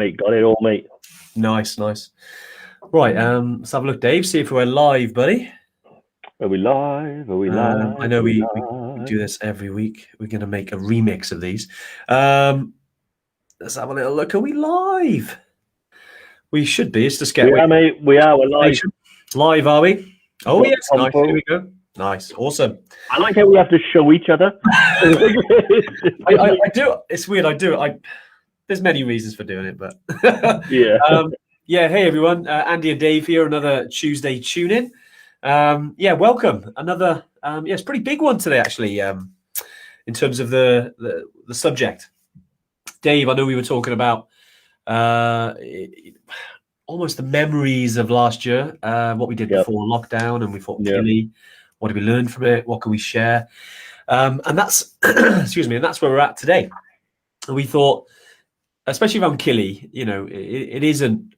Mate, got it all, mate. Nice. Right, let's have a look, Dave. See if we're live, buddy. Are we live? Are we live? I know we live? do this every week. We're going to make a remix of these. Let's have a little look. Are we live? We should be. It's just get. We are, mate. We are. We're live. Live, are we? Oh, yes. Nice. Compo. Here we go. Nice. Awesome. I like how we have to show each other. I do. It's weird. I do it. There's many reasons for doing it, but Yeah. yeah. Hey, everyone. Andy and Dave here. Another Tuesday tune-in. Yeah, welcome. Another. Yeah, it's a pretty big one today, actually. In terms of the subject, Dave. I know we were talking about almost the memories of last year. What we did before lockdown, and we thought, Killy, what did we learn from it? What can we share? And that's excuse me. And that's where we're at today. And we thought, especially around Killy, you know, it isn't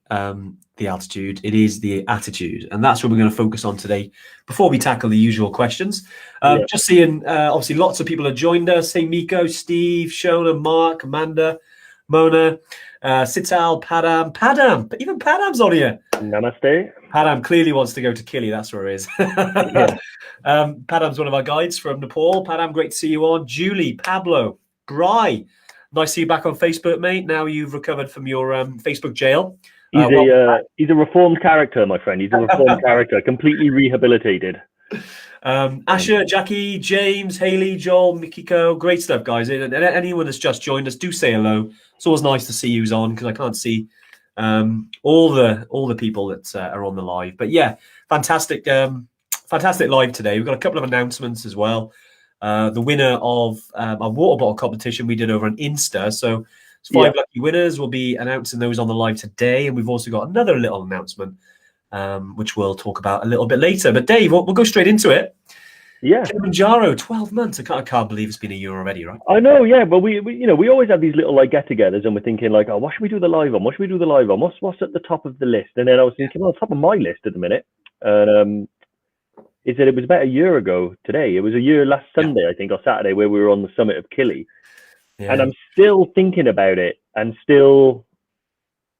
the altitude, it is the attitude. And that's what we're going to focus on today before we tackle the usual questions. Just seeing, obviously, lots of people have joined us. Hey, Miko, Steve, Shona, Mark, Amanda, Mona, Sital, Padam. Even Padam's on here. Namaste. Padam clearly wants to go to Killy. That's where it is. Padam's one of our guides from Nepal. Padam, great to see you on. Julie, Pablo, Bry. Nice to see you back on Facebook, mate. Now you've recovered from your Facebook jail. He's a reformed character, my friend. He's a reformed character, completely rehabilitated. Asher, Jackie, James, Haley, Joel, Mikiko, great stuff, guys. And anyone that's just joined us, do say hello. It's always nice to see who's on because I can't see all the people that are on the live. But yeah, fantastic live today. We've got a couple of announcements as well. The winner of a water bottle competition we did over on Insta. So it's 5 lucky winners. We'll be announcing those on the live today. And we've also got another little announcement, which we'll talk about a little bit later. But Dave, we'll go straight into it. Yeah. Kilimanjaro, 12 months. I can't believe it's been a year already, right? I know, yeah. But we always have these little get-togethers and we're thinking like, oh, what should we do the live on? What should we do the live on? What's at the top of the list? And then I was thinking, well, top of my list at the minute. And is that it was about a year ago today. It was a year last Sunday, I think, or Saturday, where we were on the summit of Killy. Yeah. And I'm still thinking about it and still,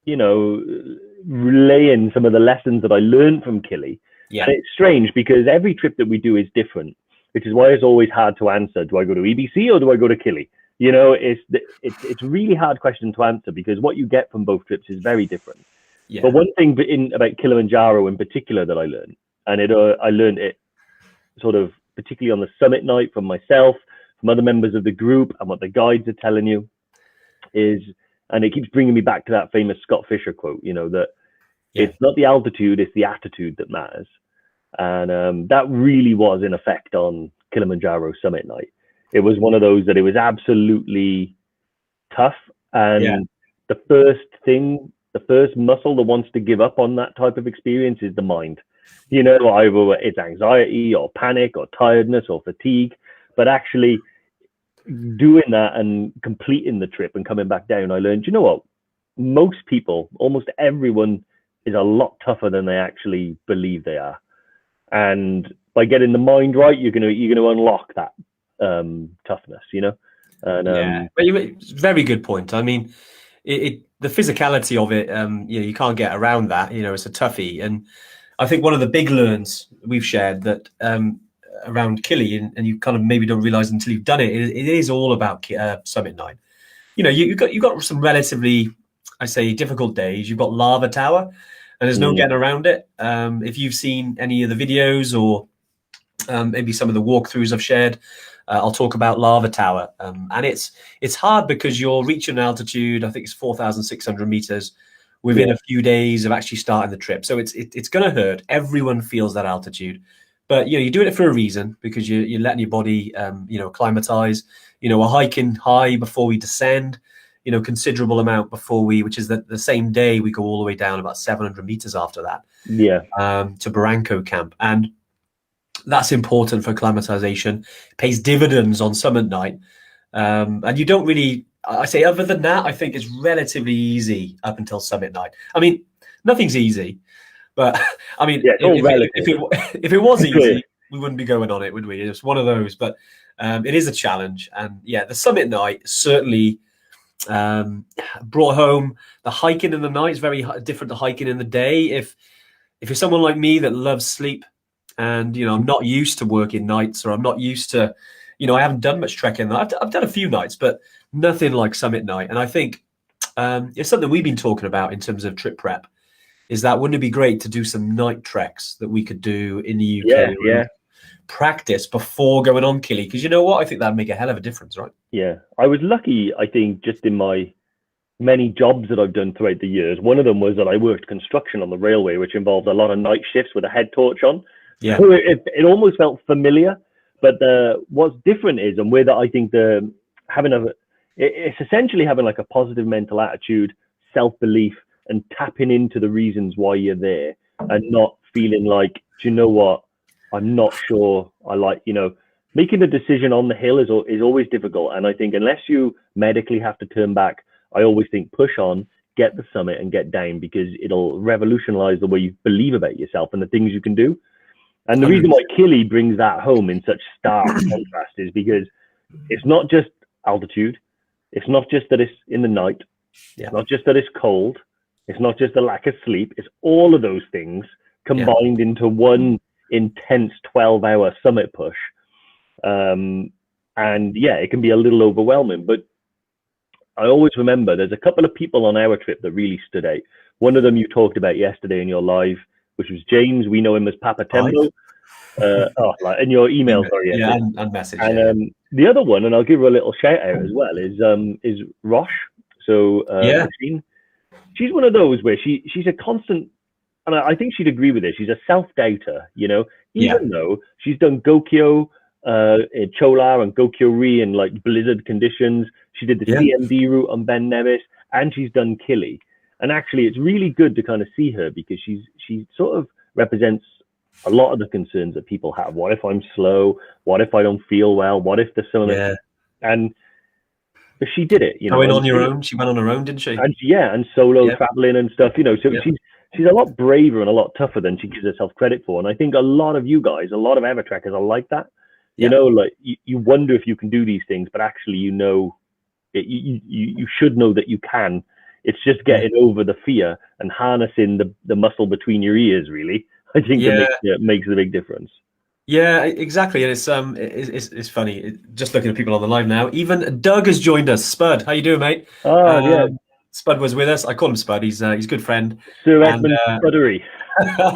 relaying some of the lessons that I learned from Killy. Yeah. And it's strange because every trip that we do is different, which is why it's always hard to answer. Do I go to EBC or do I go to Killy? It's really hard question to answer because what you get from both trips is very different. Yeah. But one thing about Kilimanjaro in particular that I learned, and I learned it sort of particularly on the summit night from myself, from other members of the group, and what the guides are telling you is, and it keeps bringing me back to that famous Scott Fisher quote, that it's not the altitude, it's the attitude that matters. And that really was in effect on Kilimanjaro summit night. It was one of those that it was absolutely tough. And the first muscle that wants to give up on that type of experience is the mind. Either it's anxiety or panic or tiredness or fatigue, but actually doing that and completing the trip and coming back down, I learned, most people, almost everyone is a lot tougher than they actually believe they are. And by getting the mind right, you're going to unlock that toughness, And very good point. I mean, the physicality of it, you can't get around that. It's a toughie. And I think one of the big learns we've shared that around Killy, and you kind of maybe don't realize until you've done it, it is all about summit night. You've got some relatively, I say, difficult days. You've got Lava Tower, and there's no getting around it. If you've seen any of the videos or maybe some of the walkthroughs I've shared, I'll talk about Lava Tower. And it's hard because you're reaching an altitude, I think it's 4,600 meters, within a few days of actually starting the trip. So it's going to hurt. Everyone feels that altitude. But, you're doing it for a reason because you're letting your body, acclimatize. We're hiking high before we descend, considerable amount before which is the same day we go all the way down about 700 meters after that. Yeah. To Barranco Camp. And that's important for acclimatization. It pays dividends on summit night. And you don't really, I say, other than that, I think it's relatively easy up until summit night. I mean, nothing's easy, but I mean, if it was easy, we wouldn't be going on it, would we? It's one of those, but it is a challenge. And the summit night certainly Brought home the hiking in the night is very different to hiking in the day. If you're someone like me that loves sleep, and I'm not used to working nights, or I'm not used to, I haven't done much trekking. I've done a few nights, but nothing like summit night. And I think it's something we've been talking about in terms of trip prep. Is that wouldn't it be great to do some night treks that we could do in the UK? Yeah. Practice before going on Kili, because you know what, I think that'd make a hell of a difference, right? Yeah, I was lucky, I think, just in my many jobs that I've done throughout the years. One of them was that I worked construction on the railway, which involved a lot of night shifts with a head torch on. Yeah, so it almost felt familiar. But what's different is, and where that I think it's essentially having like a positive mental attitude, self-belief, and tapping into the reasons why you're there, and not feeling like, do you know what, I'm not sure I like, making the decision on the hill is always difficult. And I think unless you medically have to turn back, I always think push on, get the summit and get down, because it'll revolutionize the way you believe about yourself and the things you can do. And the reason why Kili brings that home in such stark contrast is because it's not just altitude. It's not just that it's in the night. It's not just that it's cold. It's not just the lack of sleep. It's all of those things combined into one intense 12-hour summit push. And it can be a little overwhelming, but I always remember there's a couple of people on our trip that really stood out. One of them you talked about yesterday in your live, which was James. We know him as Papa Tembo. In your email, sorry. And message. And the other one, and I'll give her a little shout out as well, is Rosh. So she's one of those where she's a constant, and I think she'd agree with this. She's a self-doubter, even though she's done Gokyo, Chola and Gokyo-ri in like blizzard conditions. She did the CMD route on Ben Nevis, and she's done Kili. And actually, it's really good to kind of see her, because she sort of represents a lot of the concerns that people have. What if I'm slow? What if I don't feel well? What if there's something? And but she did it, Going on your own. She went on her own, didn't she? And solo traveling and stuff, So she's a lot braver and a lot tougher than she gives herself credit for. And I think a lot of you guys, a lot of Evertrekkers are like that. Like you wonder if you can do these things, but actually, you should know that you can. It's just getting over the fear and harnessing the muscle between your ears, really. I think that makes a big difference. Yeah, exactly. And it's funny, just looking at people on the live now. Even Doug has joined us. Spud, how you doing, mate? Spud was with us. I call him Spud. He's a good friend. Sir Edmund Spuddery.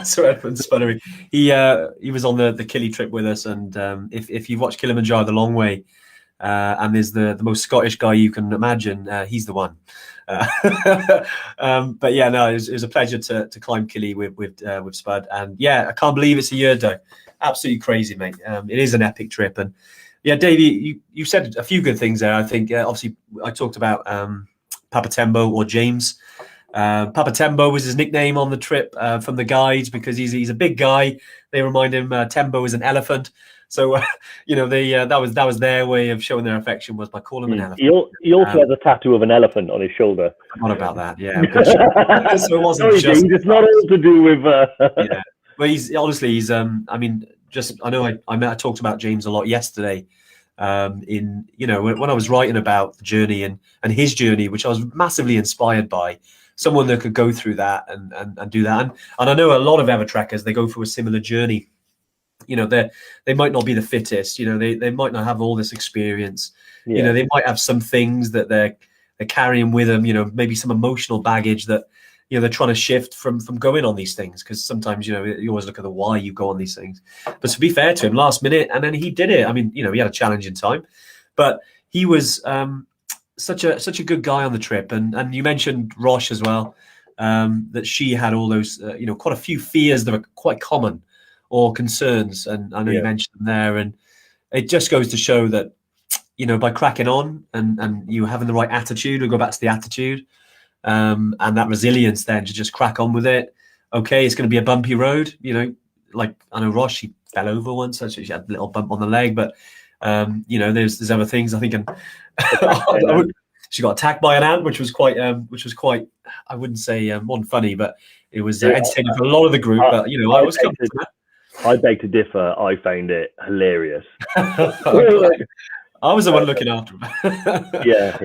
Sir Edmund Spuddery. He was on the Kili trip with us, and if you've watched Kilimanjaro the long way, and there's the most Scottish guy you can imagine, he's the one. But yeah, no, it was a pleasure to climb Kili with Spud, and I can't believe it's a year ago. Absolutely crazy, mate. It is an epic trip, and Davey, you said a few good things there. I think obviously I talked about Papa Tembo, or James. Papa Tembo was his nickname on the trip from the guides, because he's a big guy. They remind him Tembo is an elephant. So that was their way of showing their affection, was by calling him an elephant. He also has a tattoo of an elephant on his shoulder. What about that? Yeah. So it wasn't it's not all to do with. But he's I know I talked about James a lot yesterday. When I was writing about the journey and his journey, which I was massively inspired by, someone that could go through that and do that. And I know a lot of Evertrekkers, they go through a similar journey. They might not be the fittest, they might not have all this experience. They might have some things that they're carrying with them, maybe some emotional baggage that they're trying to shift from going on these things, because sometimes you always look at the why you go on these things. But to be fair to him, last minute, and then he did it. I mean, he had a challenging time, but he was such a good guy on the trip. And you mentioned Rosh as well, that she had all those quite a few fears that are quite common, or concerns, and I know you mentioned them there, and it just goes to show that by cracking on and you having the right attitude, we'll go back to the attitude. And that resilience then to just crack on with it. Okay, it's going to be a bumpy road, like I know Rosh, she fell over once, so she had a little bump on the leg, but there's other things. I think she got attacked by an ant, which was quite I wouldn't say more funny, but it was entertaining for a lot of the group. But I was I beg to differ. I found it hilarious. I was the one looking after her. Yeah.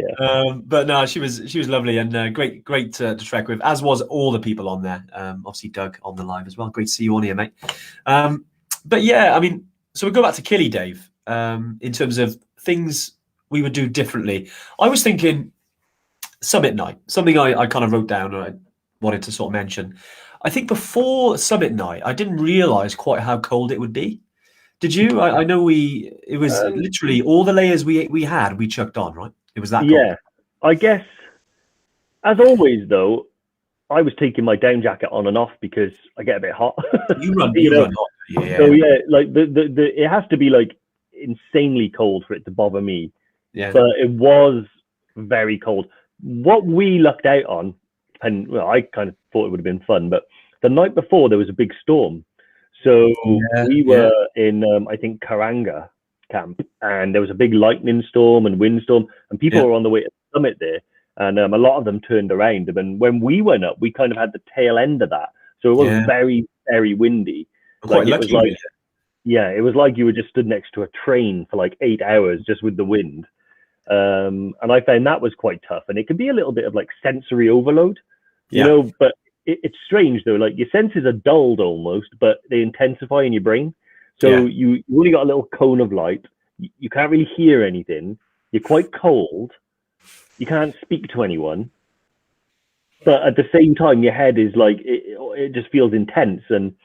But no, she was lovely and great to trek with, as was all the people on there. Obviously Doug on the live as well. Great to see you on here, mate. But yeah, I mean, so we go back to Killy, Dave. In terms of things we would do differently, I was thinking summit night, something I kind of wrote down and I wanted to sort of mention. I think before summit night, I didn't realize quite how cold it would be. Did you? I know it was literally all the layers we had, we chucked on, right? It was that cold. Yeah. I guess, as always, though, I was taking my down jacket on and off because I get a bit hot. You run hot. Yeah. So yeah, like the it has to be like insanely cold for it to bother me. Yeah. But it was very cold. What we lucked out on, and well, I kind of thought it would have been fun, but the night before there was a big storm. So we were in, I think, Karanga camp, and there was a big lightning storm and windstorm, and people were on the way to the summit there, and a lot of them turned around. And when we went up, we kind of had the tail end of that, so it was very, very windy. Quite lucky. It was like, it was like you were just stood next to a train for like 8 hours just with the wind. And I found that was quite tough, and it can be a little bit of like sensory overload, you know, but it's strange though, like your senses are dulled almost, but they intensify in your brain. So you only got a little cone of light. You can't really hear anything. You're quite cold. You can't speak to anyone. But at the same time, your head is like, it just feels intense. And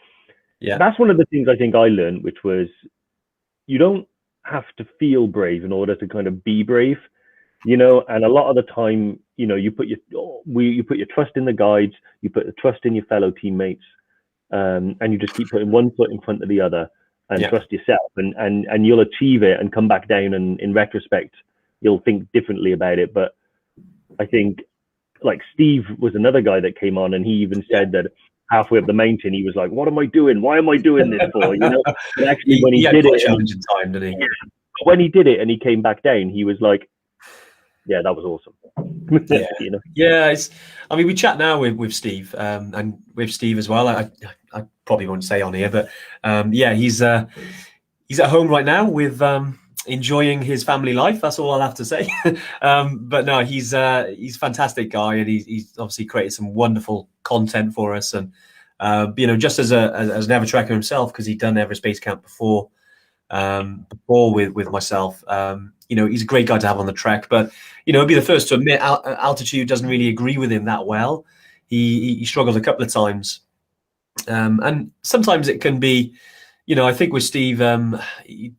that's one of the things I think I learned, which was you don't have to feel brave in order to kind of be brave, you know. And a lot of the time, you know, you put your trust in the guides, you put the trust in your fellow teammates, and you just keep putting one foot in front of the other and trust yourself, and you'll achieve it and come back down. And in retrospect, you'll think differently about it. But I think like Steve was another guy that came on, and he even said that halfway up the mountain, he was like, "What am I doing? Why am I doing this for?" You know. And actually, when he did it, challenging time, didn't he? When he did it and he came back down, he was like, "Yeah, that was awesome." You know? Yeah, I mean, we chat now with Steve, and with Steve as well. I probably won't say on here, but he's at home right now with enjoying his family life. That's all I'll have to say. But no, he's a fantastic guy, and he's obviously created some wonderful content for us. And you know, just as an Evertrekker himself, because he'd done Everest Base Camp before with myself. You know, he's a great guy to have on the trek. But you know, I'd be the first to admit altitude doesn't really agree with him that well. He struggled a couple of times, and sometimes it can be. You know, I think with Steve, he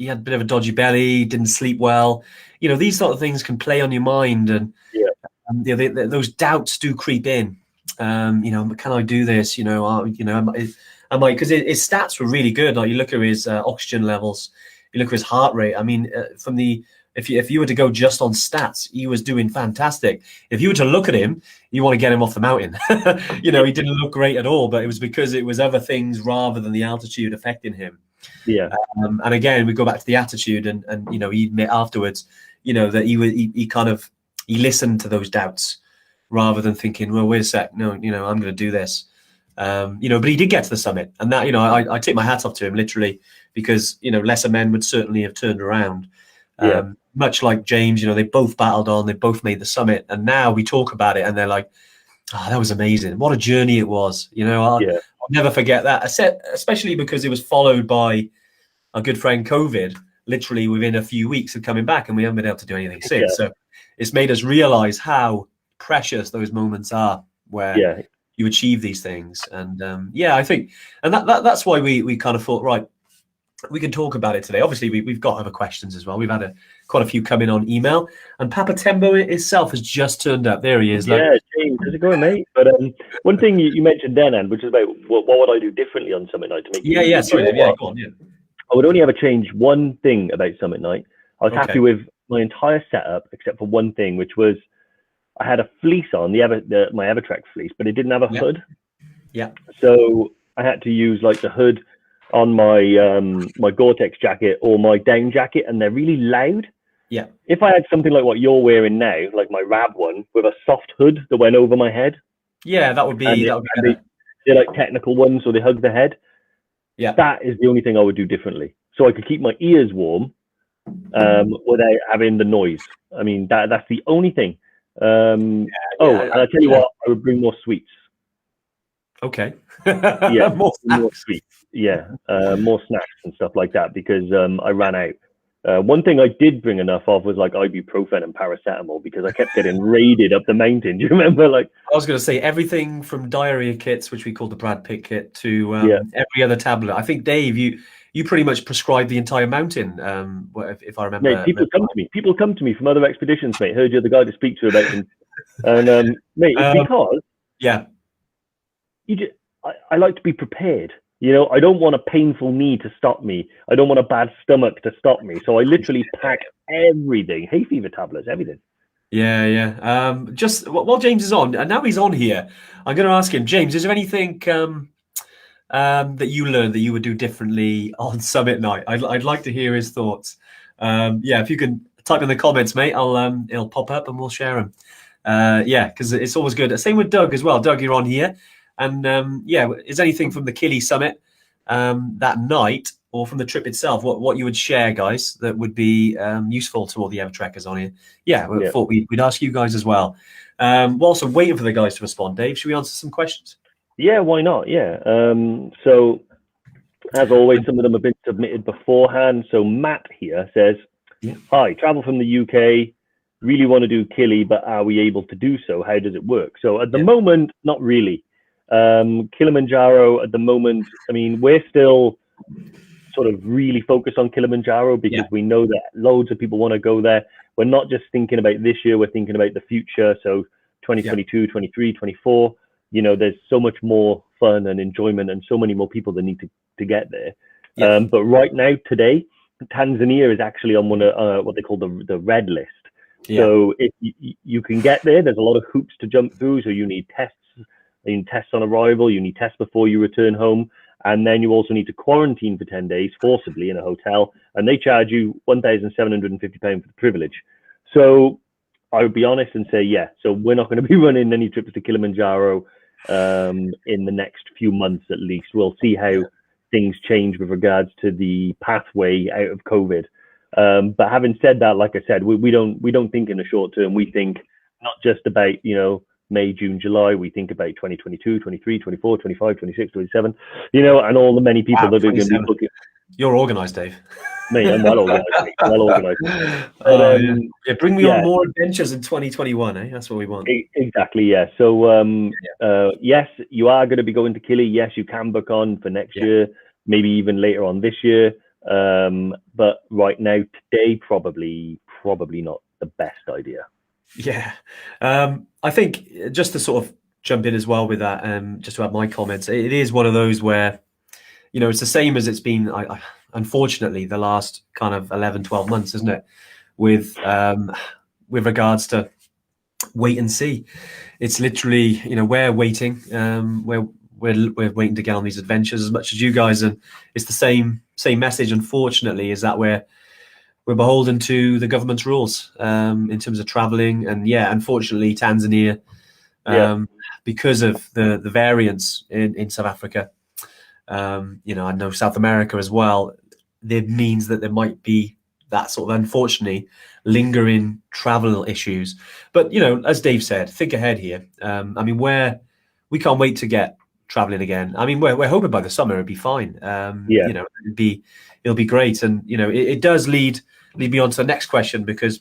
had a bit of a dodgy belly, didn't sleep well. You know, these sort of things can play on your mind, and you know, those doubts do creep in. You know, can I do this? You know, am I? Because his stats were really good. Like you look at his oxygen levels, you look at his heart rate. I mean, if you were to go just on stats, he was doing fantastic. If you were to look at him, you want to get him off the mountain. You know, he didn't look great at all, but it was because it was other things rather than the altitude affecting him. Yeah. And again, we go back to the attitude, and you know, he admit afterwards, you know, that he listened to those doubts rather than thinking, well, wait a sec, no, you know, I'm going to do this. You know, but he did get to the summit, and that, you know, I take my hat off to him literally, because, you know, lesser men would certainly have turned around. Much like James, you know, they both battled on, they both made the summit, and now we talk about it and they're like, oh, that was amazing. What a journey it was. You know, I'll never forget that, especially because it was followed by our good friend COVID, literally within a few weeks of coming back, and we haven't been able to do anything since. So it's made us realize how precious those moments are where you achieve these things. And I think, and that's why we kind of thought, right, we can talk about it today. Obviously, we've got other questions as well. We've had quite a few come in on email, and Papa Tembo itself has just turned up. There he is. Yeah, James, how's it going, mate? But one thing you mentioned then, Anne, which is about what would I do differently on Summit Night to make go on. I would only ever change one thing about Summit Night. I was happy with my entire setup except for one thing, which was I had a fleece on, my Evertrek fleece, but it didn't have a hood. Yeah. So I had to use like the hood on my my Gore-Tex jacket or my down jacket, and they're really loud. Yeah. If I had something like what you're wearing now, like my Rab one, with a soft hood that went over my head. Yeah, that would be they're like technical ones, so they hug the head. Yeah. That is the only thing I would do differently. So I could keep my ears warm, without having the noise. I mean, that's the only thing. And I tell you what, I would bring more sweets. Okay. Yeah, more sweets. Yeah, more snacks and stuff like that, because I ran out. One thing I did bring enough of was like ibuprofen and paracetamol, because I kept getting raided up the mountain. Do you remember? Like, I was going to say, everything from diarrhea kits, which we call the Brad Pitt kit, to every other tablet. I think, Dave, you pretty much prescribed the entire mountain, if I remember. Mate, people come to me from other expeditions, mate. Heard you're the guy to speak to about them. And mate, it's because I like to be prepared. You know, I don't want a painful knee to stop me. I don't want a bad stomach to stop me. So I literally pack everything, hay fever tablets, everything. Yeah. Just while James is on, and now he's on here, I'm going to ask him, James, is there anything that you learned that you would do differently on summit night? I'd like to hear his thoughts. If you can type in the comments, mate, it'll pop up and we'll share them. Because it's always good. Same with Doug as well. Doug, you're on here. And is anything from the Kili summit that night or from the trip itself, what you would share, guys, that would be useful to all the Evertrekkers on here? We thought we'd ask you guys as well. We're also waiting for the guys to respond. Dave, should we answer some questions? Yeah, why not? Yeah. So, as always, some of them have been submitted beforehand. So Matt here says, hi, travel from the UK. Really want to do Kili, but are we able to do so? How does it work? So at the moment, not really. Kilimanjaro at the moment, I mean, we're still sort of really focused on Kilimanjaro because we know that loads of people want to go there. We're not just thinking about this year, we're thinking about the future. So 2022, 23, 24, you know, there's so much more fun and enjoyment and so many more people that need to get there. But right now, today, Tanzania is actually on one of what they call the red list. So if you can get there, there's a lot of hoops to jump through. So you need tests. You need tests on arrival, you need tests before you return home, and then you also need to quarantine for 10 days forcibly in a hotel, and they charge you £1,750 for the privilege. So I would be honest and say, so we're not going to be running any trips to Kilimanjaro in the next few months at least. We'll see how things change with regards to the pathway out of COVID. But having said that, like I said, we don't think in the short term. We think not just about, May, June, July. We think about 2022, 23, 24, 25, 26, 27, and all the many people that are going to be booking. You're organised, Dave. Mate, I'm well organised. Bring me on more adventures in 2021, eh? That's what we want. Exactly, yeah. So, yes, you are going to be going to Kili. Yes, you can book on for next year, maybe even later on this year. But right now, today, probably not the best idea. Yeah, I think just to sort of jump in as well with that, just to add my comments, it is one of those where, it's the same as it's been, unfortunately, the last kind of 11, 12 months, isn't it? With regards to wait and see. It's literally, we're waiting. We're waiting to get on these adventures as much as you guys, and it's the same message. Unfortunately, is that we're beholden to the government's rules in terms of traveling, and unfortunately, Tanzania, because of the variants in South Africa, I know South America as well. It means that there might be that sort of, unfortunately, lingering travel issues. But as Dave said, think ahead here. We can't wait to get traveling again. I mean, we're hoping by the summer it'll be fine. It'll be great, and it does lead me on to the next question, because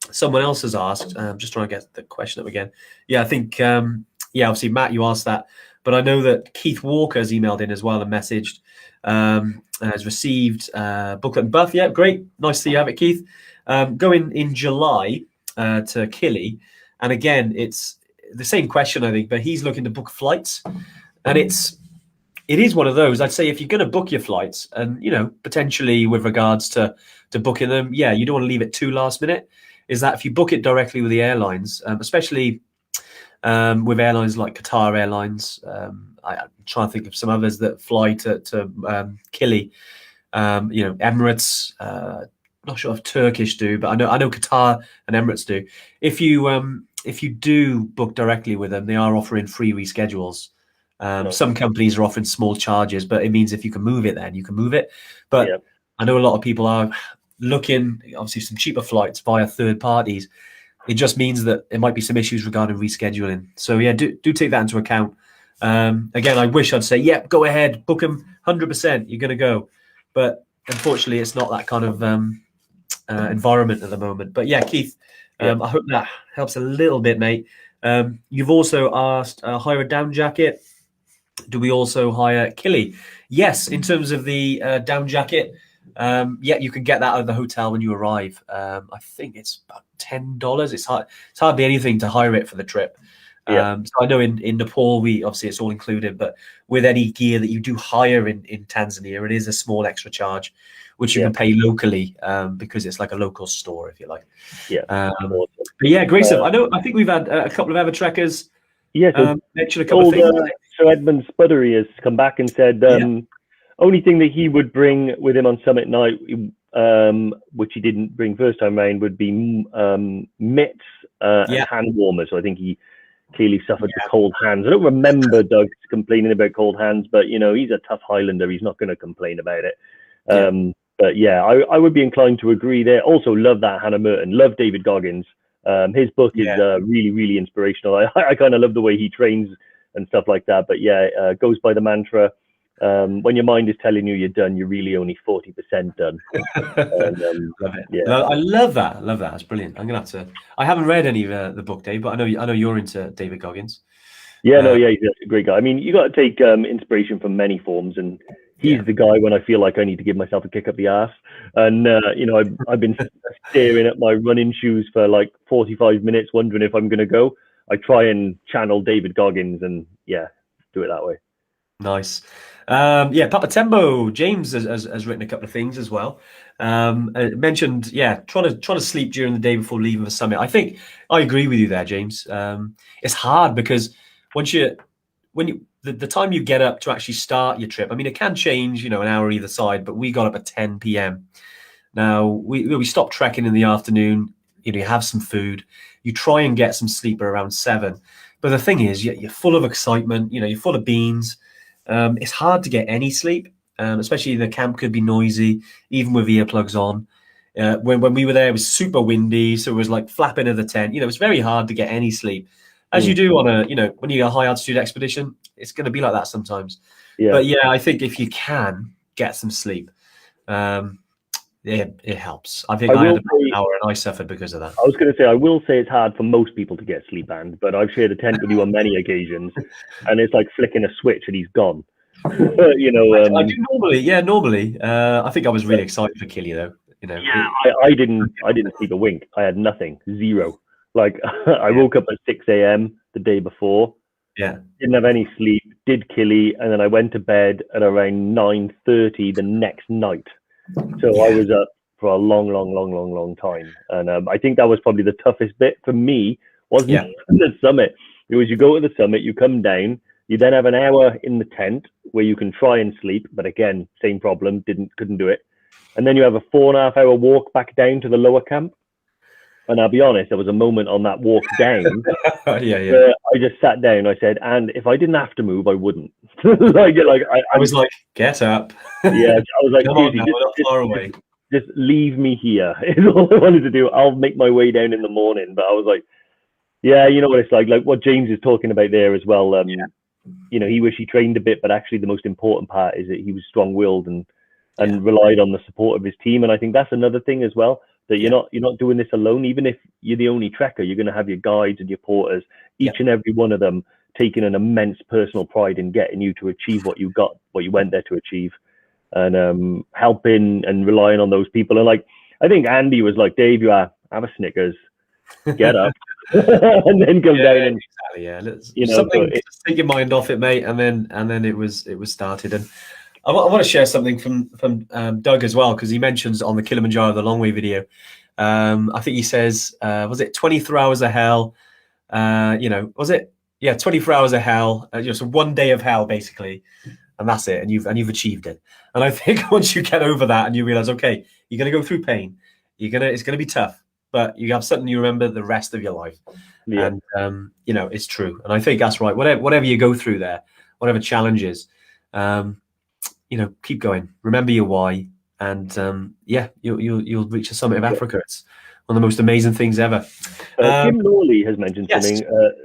someone else has asked. I'm just trying to get the question up again. I think obviously Matt, you asked that, but I know that Keith Walker has emailed in as well and messaged, has received booklet and buff. Yeah, great, nice to have it, Keith. Going in July to Kili, and again it's the same question, I think, but he's looking to book flights, and it is one of those. I'd say if you're going to book your flights, and potentially with regards to booking them, you don't want to leave it too last minute. Is that if you book it directly with the airlines, especially with airlines like Qatar Airlines, I'm trying to think of some others that fly to Kili. Emirates. Not sure if Turkish do, but I know Qatar and Emirates do. If you do book directly with them, they are offering free reschedules. Some companies are offering small charges, but it means if you can move it, then you can move it. But I know a lot of people are looking, obviously, some cheaper flights via third parties, it just means that there might be some issues regarding rescheduling. So yeah, do take that into account. Again, I wish I'd say, yep, go ahead, book them 100%. You're going to go, but unfortunately, it's not that kind of environment at the moment. But yeah, Keith, I hope that helps a little bit, mate. You've also asked, hire a down jacket. Do we also hire Kili? Yes, in terms of the down jacket, yeah, you can get that out of the hotel when you arrive. I think it's about $10. It's hardly anything to hire it for the trip. So I know in Nepal, obviously it's all included, but with any gear that you do hire in Tanzania, it is a small extra charge, which you can pay locally because it's like a local store, if you like. But yeah, great stuff. I think we've had a couple of Evertrekkers mention a couple of things. So Edmund Spuddery has come back and said only thing that he would bring with him on summit night, which he didn't bring first time round, would be mitts and hand warmers. So I think he clearly suffered with cold hands. I don't remember Doug complaining about cold hands, but he's a tough Highlander. He's not going to complain about it. But yeah, I would be inclined to agree there. Also love that Hannah Merton, love David Goggins. His book is really, really inspirational. I kind of love the way he trains and stuff like that. But yeah, goes by the mantra, when your mind is telling you you're done, you're really only 40% done. And, love it. I love that. That's brilliant. I'm gonna have to. I haven't read any of the book, Dave, but I know you're into David Goggins. He's a great guy. I mean, you got to take inspiration from many forms, and he's the guy when I feel like I need to give myself a kick up the ass. And I've been staring at my running shoes for like 45 minutes, wondering if I'm gonna go. I try and channel David Goggins, and do it that way. Nice. Papa Tembo James has written a couple of things as well. Mentioned trying to sleep during the day before leaving the summit. I think I agree with you there, James. It's hard because the time you get up to actually start your trip, I mean, it can change, an hour either side, but we got up at 10 p.m. Now we stopped trekking in the afternoon. You have some food, you try and get some sleep at around 7. But the thing is, you're full of excitement, you're full of beans. It's hard to get any sleep, especially the camp could be noisy, even with earplugs on. When we were there, it was super windy, so it was like flapping of the tent. It's very hard to get any sleep, as you do on when you're a high altitude expedition. It's going to be like that sometimes. But I think if you can get some sleep, it helps. I think I had about an hour and I suffered because of that. I was going to say, I will say it's hard for most people to get sleep, but I've shared a tent with you on many occasions, and it's like flicking a switch and he's gone. I do normally. I think I was really excited for Kili though. I didn't sleep a wink. I had nothing, zero. Like I woke up at 6 a.m. the day before. Didn't have any sleep. Did Kili, and then I went to bed at around 9:30 the next night. So I was up for a long time. And I think that was probably the toughest bit for me, wasn't the summit. It was you go to the summit, you come down, you then have an hour in the tent where you can try and sleep. But again, same problem, couldn't do it. And then you have a 4.5 hour walk back down to the lower camp. And I'll be honest, there was a moment on that walk down where I just sat down. I said, and if I didn't have to move, I wouldn't. I was like, get up. I was like, come on, not far away. Just leave me here. Is all I wanted to do. I'll make my way down in the morning. But I was like, you know what it's like what James is talking about there as well. He wished he trained a bit, but actually the most important part is that he was strong-willed and relied on the support of his team. And I think that's another thing as well. That you're not doing this alone. Even if you're the only trekker, you're going to have your guides and your porters, each and every one of them taking an immense personal pride in getting you to achieve what you went there to achieve, and helping and relying on those people. And like, I think Andy was like, Dave, you have a Snickers, get up, and then come down and something to take your mind off it, mate. And then it was started. And I want to share something from Doug as well, because he mentions on the Kilimanjaro the long way video. I think he says, was it 23 hours of hell? Was it? Yeah, 24 hours of hell. So 1 day of hell basically, and that's it. And you've achieved it. And I think once you get over that and you realize, okay, you're gonna go through pain. It's gonna be tough, but you have something you remember the rest of your life. And it's true. And I think that's right. Whatever you go through there, whatever challenges. Keep going. Remember your why, and you'll reach the summit of Africa. It's one of the most amazing things ever. Jim Lawley has mentioned something.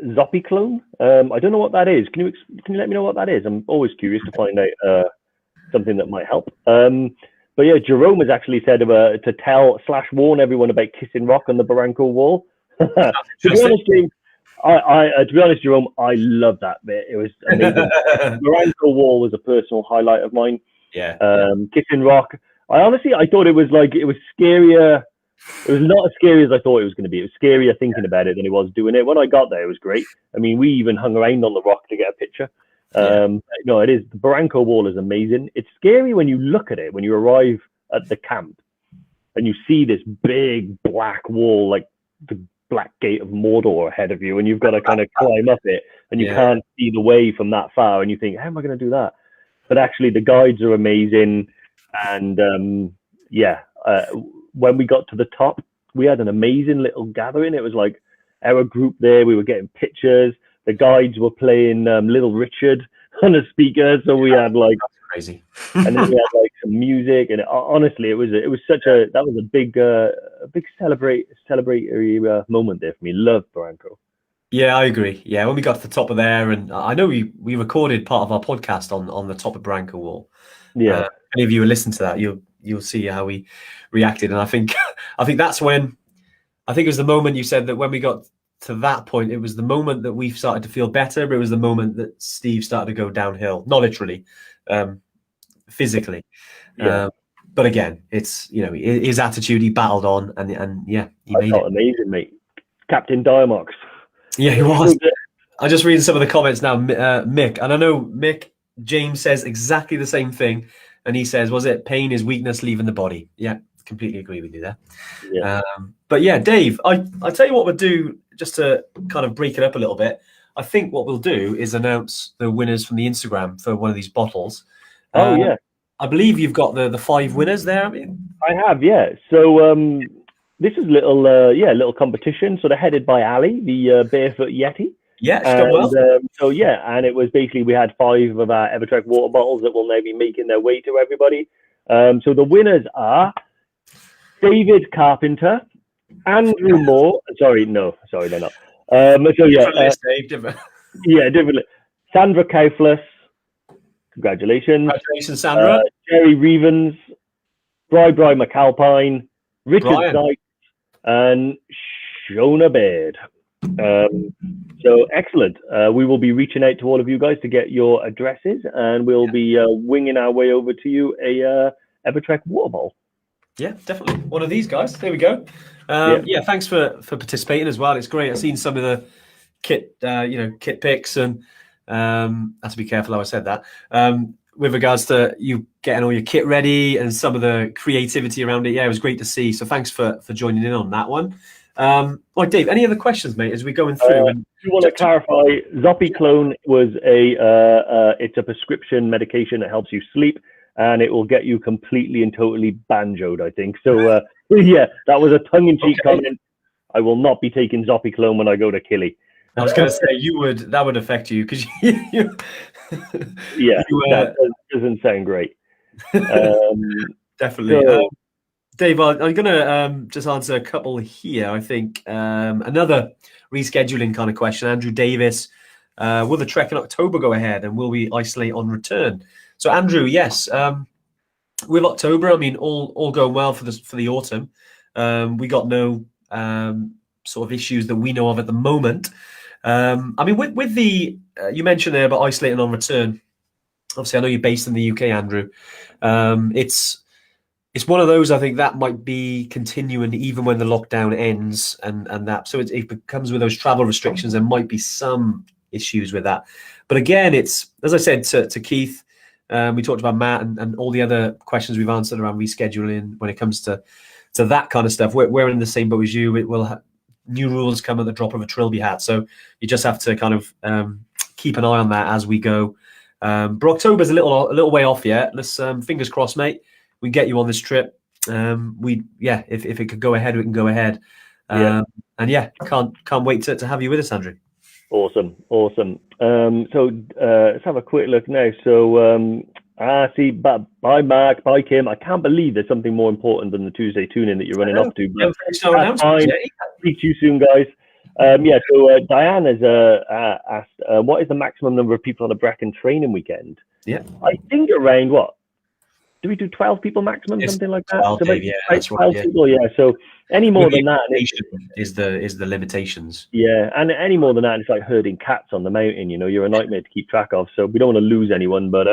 Zopiclone. I don't know what that is. Can you let me know what that is? I'm always curious to find out something that might help. But yeah, Jerome has actually said to tell/warn everyone about Kissing Rock on the Barranco Wall. To be honest, James, to be honest, Jerome, I love that bit. It was amazing. Barranco Wall was a personal highlight of mine. Kissing Rock. I thought it was scarier. It was not as scary as I thought it was going to be. It was scarier thinking about it than it was doing it. When I got there, it was great. I mean, we even hung around on the rock to get a picture. No, it is. The Barranco Wall is amazing. It's scary when you look at it, when you arrive at the camp and you see this big black wall, like the Black Gate of Mordor ahead of you, and you've got to kind of climb up it, and you can't see the way from that far, and you think, how am I going to do that? But actually, the guides are amazing. And when we got to the top, we had an amazing little gathering. It was like our group there. We were getting pictures. The guides were playing Little Richard on a speaker, so we had like crazy, and then we had like some music. And honestly, it was a big celebratory moment there for me. Love Barranco. Yeah, I agree. Yeah, when we got to the top of there, and I know we recorded part of our podcast on the top of Barranco Wall. Yeah, any of you who listen to that, you'll see how we reacted, and I think that's when it was the moment you said that when we got to that point, it was the moment that we started to feel better, but it was the moment that Steve started to go downhill, not literally, physically. But again, it's his attitude. He battled on, and he made it. Amazing, mate. Captain Diamox. Yeah, he was. I just read some of the comments now, Mick, and I know Mick James says exactly the same thing, and he says, "Was it pain is weakness leaving the body?" Yeah, completely agree with you there. Yeah. But yeah, Dave, I tell you what we'll do just to kind of break it up a little bit. I think what we'll do is announce the winners from the Instagram for one of these bottles. Yeah. I believe you've got the 5 winners there. I have, yeah. So this is little competition, sort of headed by Ali, the Barefoot Yeti. Yeah, she's done well. And it was basically we had 5 of our Evertrek water bottles that will now be making their way to everybody. So the winners are David Carpenter, Andrew Moore. Sorry, they're not. Different. Sandra Kaufless. Congratulations. Congratulations, Sandra. Jerry Reevens, Bri McAlpine, Richard Sykes, and Shona Baird. So excellent. We will be reaching out to all of you guys to get your addresses, and we'll be winging our way over to you a Evertrek water bottle. Yeah, definitely. One of these guys. There we go. Thanks for participating as well. It's great. I've seen some of the kit pics, and I have to be careful how I said that. With regards to you getting all your kit ready and some of the creativity around it. Yeah, it was great to see. So thanks for joining in on that one. Dave, any other questions, mate, as we're going through? And you want to clarify, Zopiclone was it's a prescription medication that helps you sleep, and it will get you completely and totally banjoed, I think. So, that was a tongue-in-cheek comment. I will not be taking Zopiclone when I go to Killy. I was going to say that would affect you because that doesn't sound great. Definitely. So, Dave, I'm going to just answer a couple here. I think another rescheduling kind of question. Andrew Davis, will the trek in October go ahead, and will we isolate on return? So, Andrew, yes. With October, I mean, all going well for the autumn. We got no sort of issues that we know of at the moment. I mean, with the you mentioned there about isolating on return. Obviously, I know you're based in the UK, Andrew. It's one of those, I think, that might be continuing even when the lockdown ends, and that. So it becomes with those travel restrictions. There might be some issues with that, but again, it's as I said to Keith. We talked about Matt and all the other questions we've answered around rescheduling when it comes to that kind of stuff. We're in the same boat as you. It will new rules come at the drop of a Trilby hat, so you just have to kind of keep an eye on that as we go. But October's a little way off yet. Let's fingers crossed, mate. We can get you on this trip. If it could go ahead, we can go ahead. And can't wait to have you with us, Andrew. Awesome. So let's have a quick look now. So See, but bye, Mark. Bye, Kim. I can't believe there's something more important than the Tuesday tune-in that you're running off to. But that's fine. Speak to you soon, guys. So Diane has asked, what is the maximum number of people on a Brecon training weekend? Yeah. I think around what? Do we do 12 people maximum, something like that? 12, so Dave, that's 12 people, yeah. So any more than that is the limitations. Yeah, and any more than that, it's like herding cats on the mountain. You're a nightmare to keep track of. So we don't want to lose anyone, but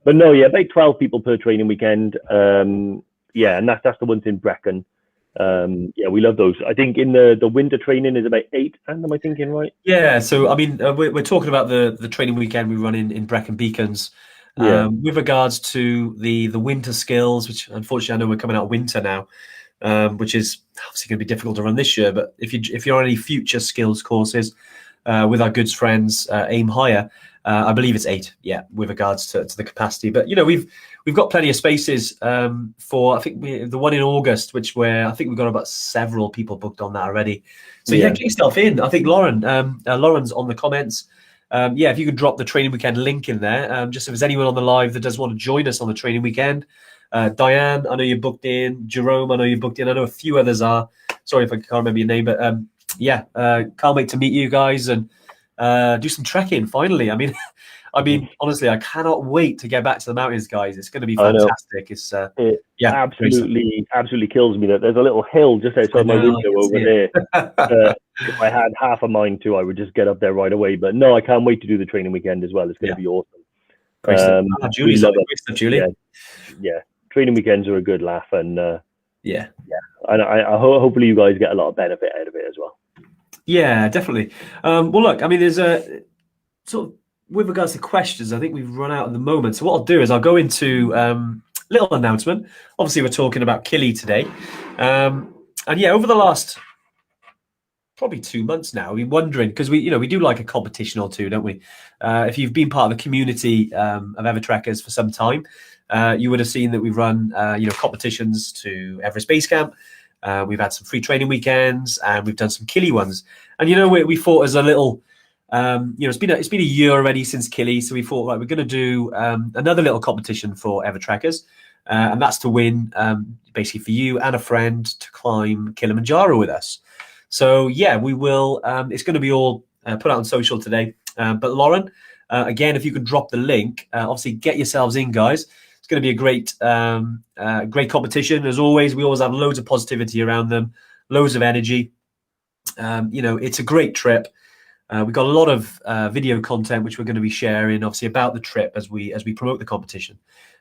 no, yeah, about 12 people per training weekend. Yeah, and that's the ones in Brecon. Yeah, we love those. I think in the winter training is about 8. And am I thinking right? Yeah. So I mean, we're talking about the training weekend we run in Brecon Beacons. Yeah. With regards to the winter skills, which unfortunately I know we're coming out of winter now, which is obviously going to be difficult to run this year. But if you're on any future skills courses with our good friends, Aim Higher, I believe it's 8. Yeah, with regards to the capacity. But we've got plenty of spaces for. I think the one in August, I think we've got about several people booked on that already. So get yourself in. I think Lauren's on the comments. If you could drop the training weekend link in there, just if there's anyone on the live that does want to join us on the training weekend. Diane, I know you're booked in. Jerome, I know you're booked in. I know a few others are. Sorry if I can't remember your name, but can't wait to meet you guys and do some trekking finally. I mean, honestly, I cannot wait to get back to the mountains, guys. It's going to be fantastic. It absolutely kills me that there's a little hill just outside my window over there. If I had half a mind to, I would just get up there right away. But no, I can't wait to do the training weekend as well. It's going to be awesome. Julie, Julie. Yeah, training weekends are a good laugh, and and hopefully you guys get a lot of benefit out of it as well. Yeah, definitely. Well, look, I mean, there's a sort of with regards to questions, I think we've run out at the moment. So what I'll do is I'll go into little announcement. Obviously, we're talking about Kili today, and over the last probably 2 months now, we've been wondering because we do like a competition or two, don't we? If you've been part of the community of Evertrekkers for some time, you would have seen that we've run competitions to Everest Base Camp. We've had some free training weekends, and we've done some Kili ones. And we thought as a little. It's been a year already since Kili, so we thought we're going to do another little competition for Evertrekkers, and that's to win basically for you and a friend to climb Kilimanjaro with us. So we will. It's going to be all put out on social today. But Lauren, again, if you could drop the link, obviously get yourselves in, guys. It's going to be a great competition. As always, we always have loads of positivity around them, loads of energy. It's a great trip. We've got a lot of video content which we're going to be sharing, obviously, about the trip as we promote the competition.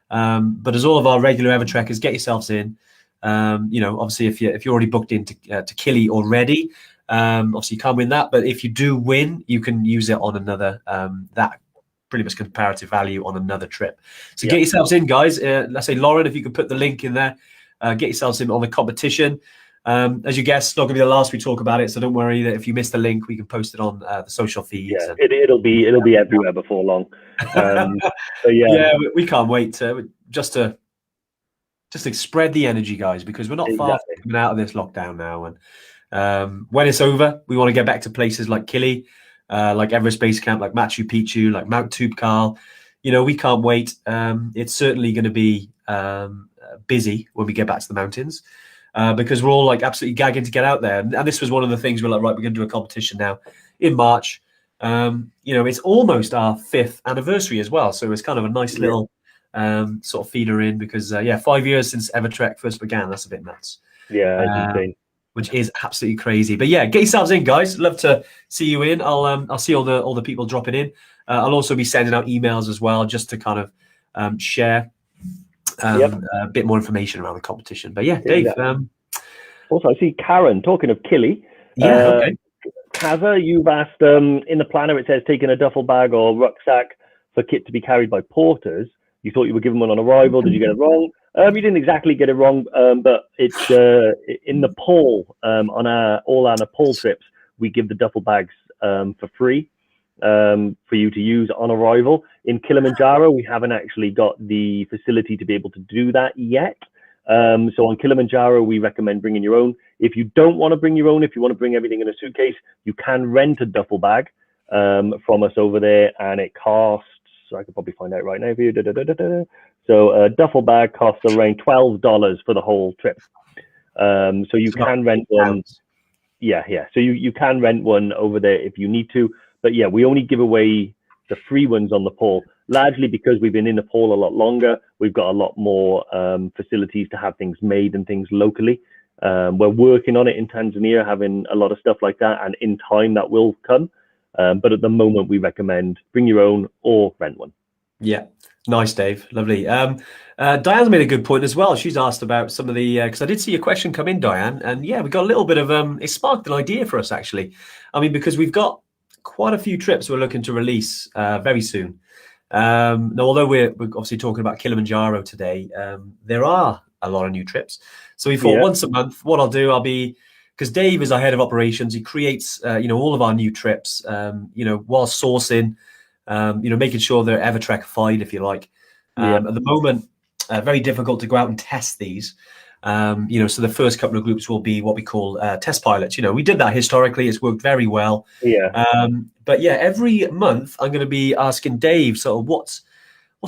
But as all of our regular Evertrekkers, get yourselves in. Obviously, if you're already booked into to Kili already, obviously you can't win that. But if you do win, you can use it on another that pretty much comparative value on another trip. So get yourselves in, guys. Let's say Lauren, if you could put the link in there, get yourselves in on the competition. As you guess, it's not going to be the last we talk about it, so don't worry that if you miss the link, we can post it on the social feeds. Yeah, it'll be everywhere before long. We can't wait to spread the energy, guys, because we're not far from coming out of this lockdown now. And when it's over, we want to get back to places like Kili, like Everest Base Camp, like Machu Picchu, like Mount Toubkal. We can't wait. It's certainly going to be busy when we get back to the mountains. Because we're all like absolutely gagging to get out there. And this was one of the things we're like, right, we're going to do a competition now in March. It's almost our 5th anniversary as well. So it's kind of a nice little sort of feeder in because, 5 years since Evertrek first began. That's a bit nuts. Yeah, that's insane. Which is absolutely crazy. But get yourselves in, guys. Love to see you in. I'll see all the people dropping in. I'll also be sending out emails as well just to kind of share a bit more information around the competition. But Dave. Also, I see Karen talking of Kili. Okay. Kaza, you've asked in the planner it says taking a duffel bag or rucksack for kit to be carried by porters. You thought you were given one on arrival. Did you get it wrong? You didn't exactly get it wrong, but it's in Nepal on all our Nepal trips. We give the duffel bags for free for you to use on arrival. In Kilimanjaro, we haven't actually got the facility to be able to do that yet. So on Kilimanjaro, we recommend bringing your own. If you don't want to bring your own, if you want to bring everything in a suitcase, you can rent a duffel bag from us over there, and it costs I could probably find out right now for you. So a duffel bag costs around $12 for the whole trip. So you can rent one. Yeah. So you can rent one over there if you need to. But yeah, we only give away the free ones on Nepal, largely because we've been in Nepal a lot longer. We've got a lot more facilities to have things made and things locally. We're working on it in Tanzania, having a lot of stuff like that, and in time that will come. But at the moment, we recommend bring your own or rent one. Yeah, nice, Dave. Lovely. Diane's made a good point as well. She's asked about some of the because I did see a question come in, Diane, and yeah, we got a little bit of it sparked an idea for us actually. I mean, because we've got quite a few trips we're looking to release very soon. Now, although we're obviously talking about Kilimanjaro today, there are a lot of new trips. So we thought once a month, what I'll do, because Dave is our head of operations, he creates, all of our new trips, while sourcing, making sure they're Evertrek-fied, if you like. At the moment, very difficult to go out and test these. So the first couple of groups will be what we call test pilots. We did that historically. It's worked very well. But yeah, every month I'm going to be asking Dave, sort of what's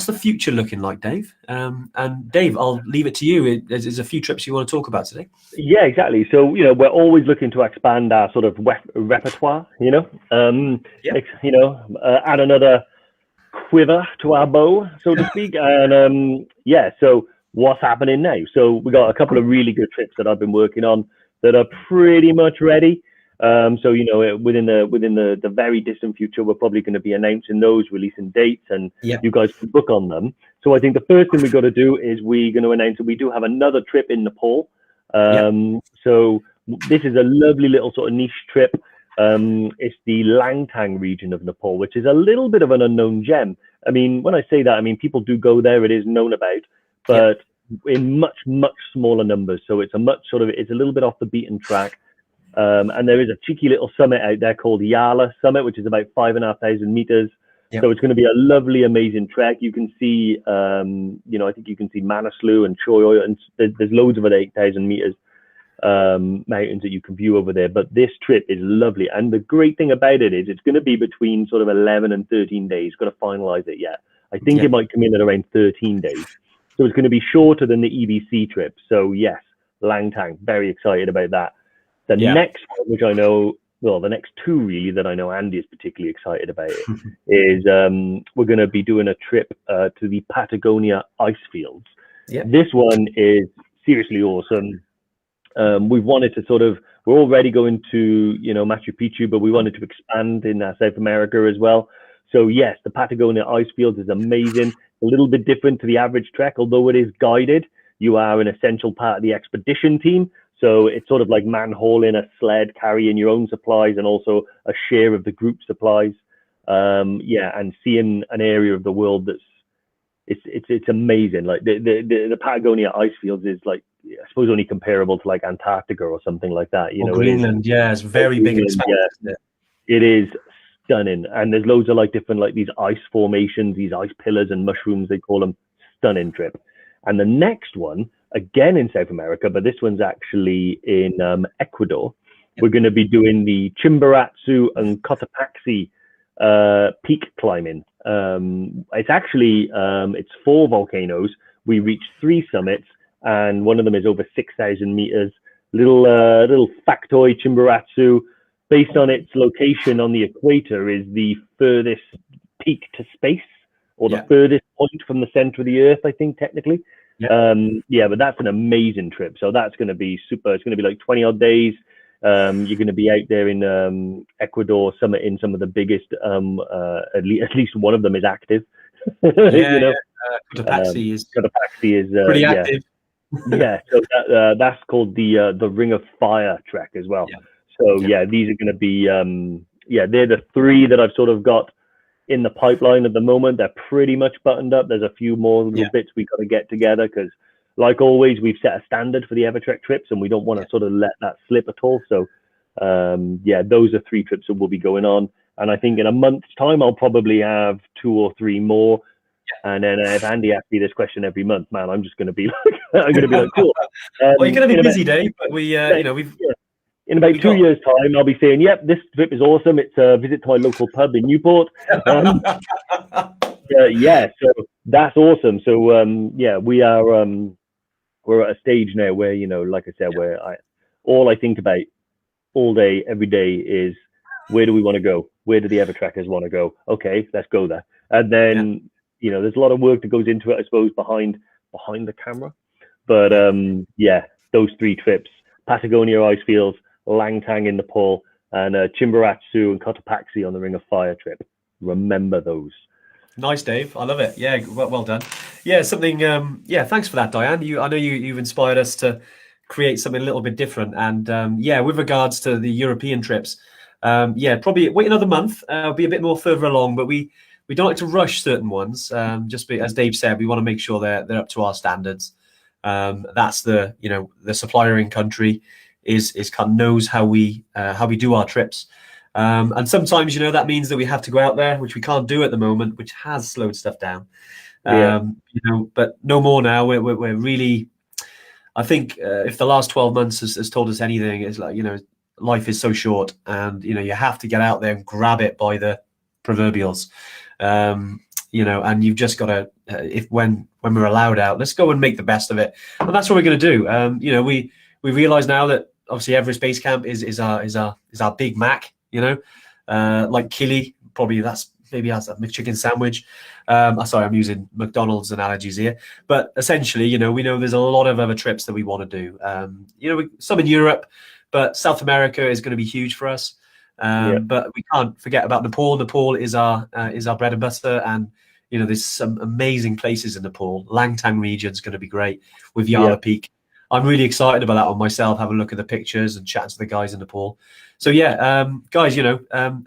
the future looking like, Dave? And Dave, I'll leave it to you. There's a few trips you want to talk about today. Yeah, exactly. So, we're always looking to expand our sort of repertoire, add another quiver to our bow, so to speak. And so what's happening now? So we got a couple of really good trips that I've been working on that are pretty much ready. So within the very distant future, we're probably going to be announcing those, releasing dates, and you guys can book on them. So I think the first thing we've got to do is we're going to announce that we do have another trip in Nepal. So this is a lovely little sort of niche trip. It's the Langtang region of Nepal, which is a little bit of an unknown gem. I mean, when I say that, I mean people do go there. It is known about, but in much, much smaller numbers. So it's a little bit off the beaten track. And there is a cheeky little summit out there called Yala Summit, which is about 5,500 meters. So it's going to be a lovely, amazing trek. You can see, I think you can see Manaslu and Choyo, and there's loads of other 8,000 meters mountains that you can view over there. But this trip is lovely. And the great thing about it is it's going to be between sort of 11 and 13 days. Got to finalize it yet. I think it might come in at around 13 days. So it's going to be shorter than the EBC trip. So yes, Langtang, very excited about that. The next one, which I know, the next two really that I know Andy is particularly excited about is we're going to be doing a trip to the Patagonia ice fields. This one is seriously awesome. We've wanted to we're already going to, Machu Picchu, but we wanted to expand in South America as well. So yes, the Patagonia ice fields is amazing. A little bit different to the average trek, although it is guided. You are an essential part of the expedition team. So it's sort of like man-hauling a sled, carrying your own supplies, and also a share of the group supplies. And seeing an area of the world it's amazing. Like the Patagonia ice fields is like, I suppose, only comparable to like Antarctica or something like that. Greenland, it's very big. It is stunning, and there's loads of like different like these ice formations, these ice pillars and mushrooms, they call them. Stunning trip. And the next one, again in South America, but this one's actually in Ecuador. We're going to be doing the Chimborazo and Cotopaxi peak climbing. It's actually it's 4 volcanoes. We reached 3 summits, and one of them is over 6,000 meters. Little factoid: Chimborazo, based on its location on the equator, is the furthest peak to space, or the furthest point from the center of the Earth, I think technically. But that's an amazing trip. So that's going to be super. It's going to be like 20 odd days. You're going to be out there in Ecuador, summiting some of the biggest. At least one of them is active. Cotopaxi is pretty active. So that's called the Ring of Fire trek as well. So these are going to be they're the 3 that I've sort of got in the pipeline at the moment. They're pretty much buttoned up. There's a few more little bits we got to get together, because like always, we've set a standard for the Evertrek trips, and we don't want to sort of let that slip at all. So those are 3 trips that will be going on. And I think in a month's time, I'll probably have 2 or 3 more. And then if Andy asks me this question every month, man, I'm just going to be like, cool. Well, you're going to be busy, Dave, but in about 2 years' time, I'll be saying, this trip is awesome. It's a visit to my local pub in Newport. yeah, so that's awesome. So yeah, we are we're at a stage now where, you know, like I said, where all I think about all day, every day is, where do we want to go? Where do the Evertrackers want to go? Okay, let's go there. And then, you know, there's a lot of work that goes into it, I suppose, behind the camera. But yeah, those 3 trips: Patagonia Icefields, Langtang in Nepal, and Chimborazo and Cotopaxi on the Ring of Fire trip. Remember those. Nice, Dave. I love it. Yeah, well done. Yeah, something. Yeah, thanks for that, Diane. I know you've inspired us to create something a little bit different. And yeah, with regards to the European trips, yeah, probably wait another month. Be a bit more further along, but we don't like to rush certain ones. As Dave said, we want to make sure they're up to our standards. That's the supplier in country is kind of knows how we do our trips. And sometimes, that means that we have to go out there, which we can't do at the moment, which has slowed stuff down. But no more now. We're really, I think, if the last 12 months has told us anything, it's like, life is so short, and you have to get out there and grab it by the proverbials. And you've just got to, when we're allowed out, let's go and make the best of it, and that's what we're going to do. We realize now that obviously Everest Base Camp is our Big Mac. Like Kili, probably that's maybe has a McChicken sandwich. Sorry, I'm using McDonald's analogies here, but essentially, we know there's a lot of other trips that we want to do. Some in Europe, but South America is going to be huge for us. But we can't forget about Nepal. Nepal is our bread and butter, and there's some amazing places in Nepal. Langtang region is going to be great with Yala Peak. I'm really excited about that one myself. Have a look at the pictures and chat to the guys in Nepal. So yeah, guys,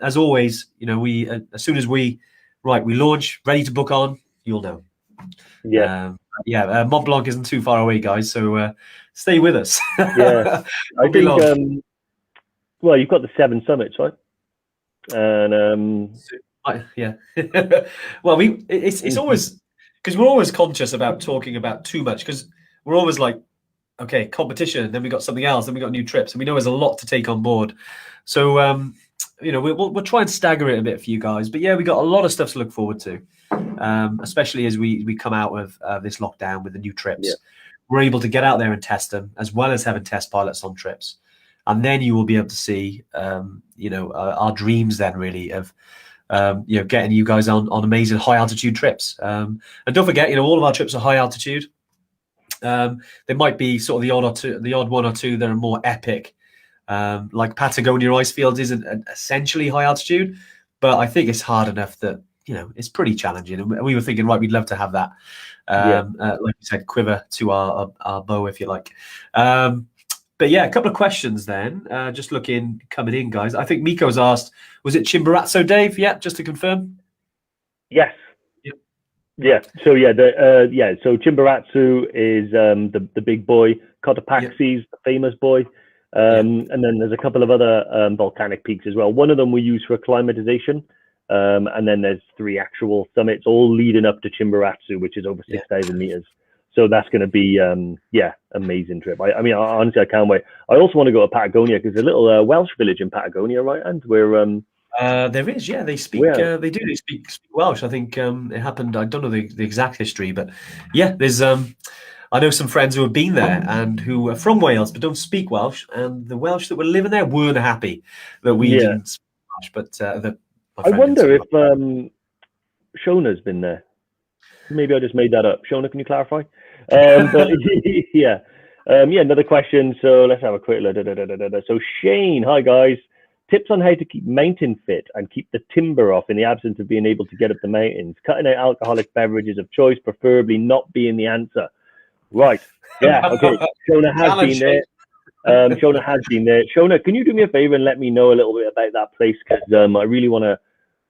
as always, we as soon as we launch, ready to book on, you'll know. Mont Blanc isn't too far away, guys. So stay with us. Yeah, I think. Well, you've got the 7 summits, right? And yeah. Well, it's always, because we're always conscious about talking about too much, because we're always like, okay, competition, then we got something else, then we got new trips, and we know there's a lot to take on board. So we'll try and stagger it a bit for you guys. But yeah, we got a lot of stuff to look forward to, especially as we come out of this lockdown with the new trips. We're able to get out there and test them, as well as having test pilots on trips. And then you will be able to see, our dreams then really of, getting you guys on amazing high altitude trips. And don't forget, all of our trips are high altitude. There might be sort of the odd one or two that are more epic. Like Patagonia Icefields isn't essentially high altitude, but I think it's hard enough that, it's pretty challenging. And we were thinking, right, we'd love to have that, like you said, quiver to our bow, if you like. But yeah, a couple of questions then. Just coming in, guys. I think Miko's asked, was it Chimborazo, Dave? Yeah, just to confirm. Yes. Yeah. So so Chimborazo is the big boy. Cotopaxi's the famous boy. And then there's a couple of other volcanic peaks as well. One of them we use for acclimatization. And then there's 3 actual summits, all leading up to Chimborazo, which is over 6,000 meters. So that's going to be, amazing trip. I mean, honestly, I can't wait. I also want to go to Patagonia, because there's a little Welsh village in Patagonia, right? And where there is, they speak. They speak Welsh. I think it happened. I don't know the exact history, but yeah, there's. I know some friends who have been there and who are from Wales but don't speak Welsh, and the Welsh that were living there weren't happy that we didn't speak Welsh. But I wonder if Shona's been there. Maybe I just made that up. Shona, can you clarify? But another question. So let's have a quick look. So Shane, hi guys. Tips on how to keep mountain fit and keep the timber off in the absence of being able to get up the mountains. Cutting out alcoholic beverages of choice, preferably not being the answer. Right. Yeah. Okay. Shona has been there. Shona has been there. Shona, can you do me a favor and let me know a little bit about that place? Because I really want to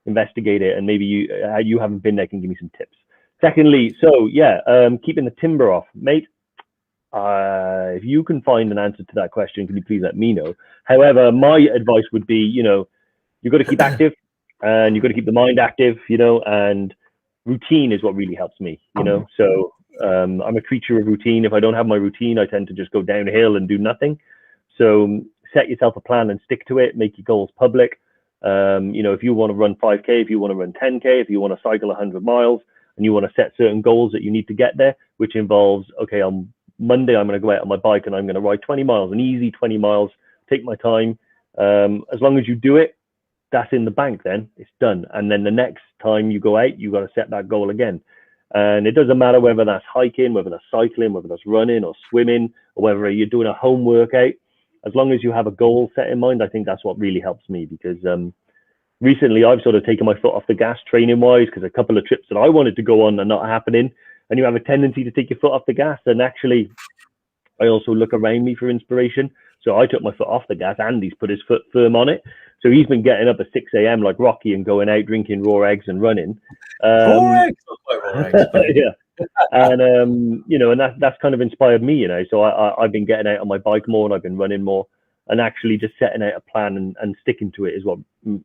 investigate it, and maybe you haven't been there, can give me some tips. Secondly, keeping the timber off, mate. If you can find an answer to that question, can you please let me know? However, my advice would be, you've got to keep active, and you've got to keep the mind active, and routine is what really helps me, So I'm a creature of routine. If I don't have my routine, I tend to just go downhill and do nothing. So set yourself a plan and stick to it. Make your goals public. If you want to run 5K, if you want to run 10K, if you want to cycle 100 miles, and you want to set certain goals that you need to get there, which involves, okay, on Monday, I'm going to go out on my bike and I'm going to ride 20 miles, an easy 20 miles, take my time. As long as you do it, that's in the bank, then it's done. And then the next time you go out, you got to set that goal again. And it doesn't matter whether that's hiking, whether that's cycling, whether that's running or swimming, or whether you're doing a home workout. As long as you have a goal set in mind, I think that's what really helps me, because recently I've sort of taken my foot off the gas training wise, because a couple of trips that I wanted to go on are not happening, and you have a tendency to take your foot off the gas. And actually, I also look around me for inspiration. So I took my foot off the gas. Andy's put his foot firm on it. So he's been getting up at 6 a.m. like Rocky and going out drinking raw eggs and running. Raw eggs? Not quite raw eggs. But... yeah. And, and that's kind of inspired me, So I've been getting out on my bike more, and I've been running more, and actually just setting out a plan and sticking to it is what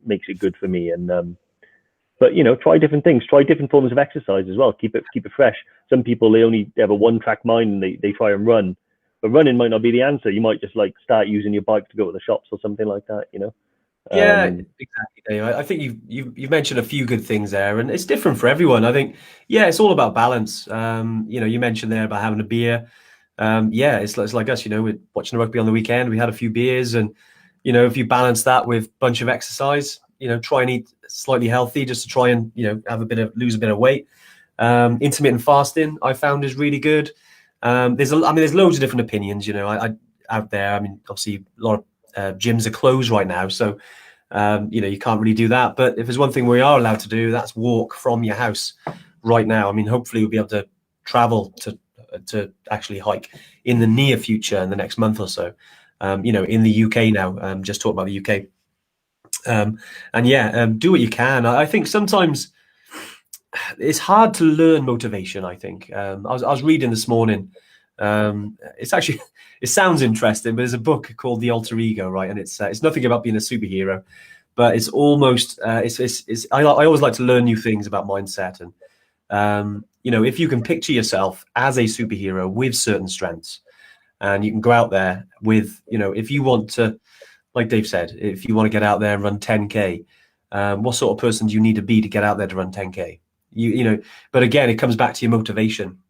makes it good for me. And, but, try different things, try different forms of exercise as well. Keep it fresh. Some people, they have a one-track mind and they try and run, but running might not be the answer. You might just like start using your bike to go to the shops or something like that, Yeah, exactly, Dave. I think you've mentioned a few good things there, and it's different for everyone. I think, it's all about balance. You mentioned there about having a beer. It's like us. We're watching the rugby on the weekend. We had a few beers, and if you balance that with a bunch of exercise, try and eat slightly healthy just to try and lose a bit of weight. Intermittent fasting I found is really good. There's loads of different opinions. Out there. Obviously a lot of gyms are closed right now, so you can't really do that. But if there's one thing we are allowed to do, that's walk from your house right now. Hopefully we'll be able to travel to actually hike in the near future, in the next month or so. In the UK now, just talk about the UK. Do what you can. I think sometimes it's hard to learn motivation. I think I was reading this morning. It sounds interesting, but there's a book called The Alter Ego, right? And it's nothing about being a superhero, but it's almost I always like to learn new things about mindset. And if you can picture yourself as a superhero with certain strengths, and you can go out there with, if you want to, like Dave said, if you want to get out there and run 10K, what sort of person do you need to be to get out there to run 10K? But again, it comes back to your motivation,